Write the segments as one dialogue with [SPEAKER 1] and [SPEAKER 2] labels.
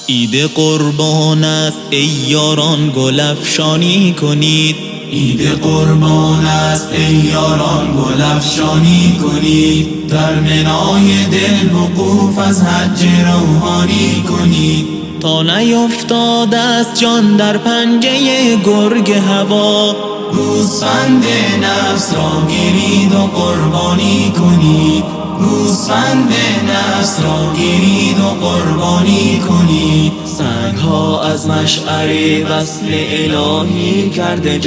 [SPEAKER 1] عید قربان است ای یاران گل افشانی کنید.
[SPEAKER 2] عید قربان است ای یاران گل افشانی کنید. در منای دل وقوف از حج روحانی کنید.
[SPEAKER 1] تا نیفتاده است جان در پنجه گرگ هوا،
[SPEAKER 2] گوسفند نفس را گیرید و قربانی کنید. گوسفند نفس را گیرید و قربانی کنید.
[SPEAKER 1] سنگها از مشعر وصل الهی کرده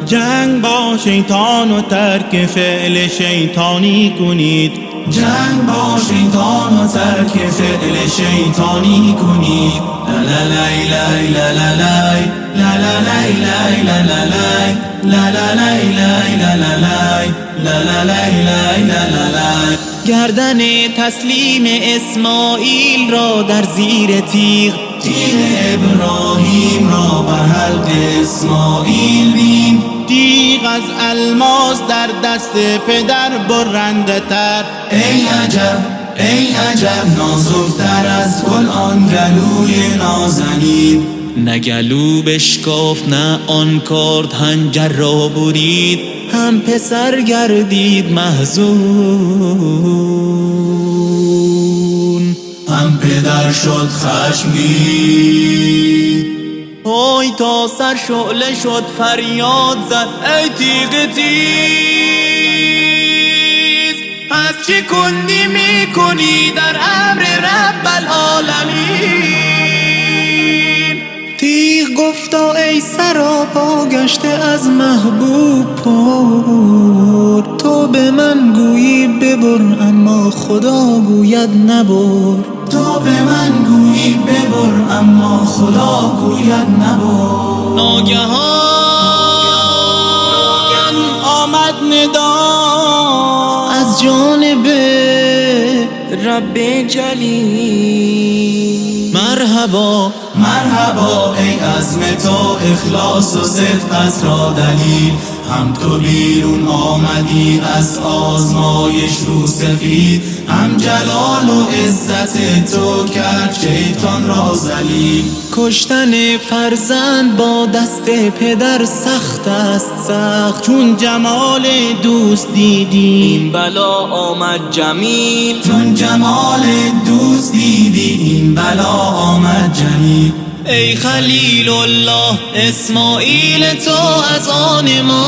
[SPEAKER 3] جنگ با شیطان و ترک فعل شیطانی کنید.
[SPEAKER 2] جنگ با شیطان و ترک فعل شیطانی کنید. لا لا لا لا لا لا لا لا لا لا لا لا لا لا لا.
[SPEAKER 1] گردن تسلیم اسماعیل را در زیر تیغ،
[SPEAKER 2] تیغ ابراهیم را بر حلق اسماعیل بین.
[SPEAKER 3] تیغ از الماس در دست پدر برنده تر.
[SPEAKER 2] ای عجب ای عجب نازکتر از گل آن گلوی نازنین.
[SPEAKER 1] نه گلو بشکافت نه آن کارد حنجر را برید، هم پسر گردید محزون،
[SPEAKER 2] هم پدر شد خشمگین.
[SPEAKER 1] پای تا سر شعله شد فریاد زد ای تیغ تیز، پس چه کندی میکنی در امر رب العالمین. تیغ گفتا ای سراپا گشته از محبوب پر، تو به من گویی ببر اما خدا گوید نبر.
[SPEAKER 2] تو به من گویی ببر اما خدا گوید نبر.
[SPEAKER 1] ناگهان
[SPEAKER 3] آمد ندا
[SPEAKER 1] از جانب رب جلیل، مرحبا
[SPEAKER 2] مرحبا ای عزم تو اخلاص و صدقت را دلیل. هم تو بیرون آمدی از آزمایش رو سفید، هم جلال و عزت تو کرد شیطان را ذلیل.
[SPEAKER 1] کشتن فرزند با دست پدر سخت است سخت،
[SPEAKER 3] چون جمال دوست دیدی
[SPEAKER 1] این بلا آمد جمیل.
[SPEAKER 2] چون جمال دوست دیدی این بلا آمد جمیل.
[SPEAKER 1] ای خلیل الله اسماعیل تو از آن ماست،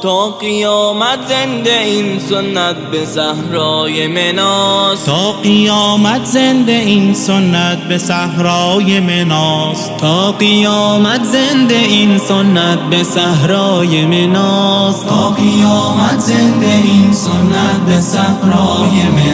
[SPEAKER 1] تا قیامت زنده این سنت به صحرای مناست.
[SPEAKER 3] تا قیامت زنده این سنت به صحرای مناست.
[SPEAKER 1] تا قیامت زنده این سنت به صحرای مناست.
[SPEAKER 2] تا قیامت زنده این سنت به صحرای مناست.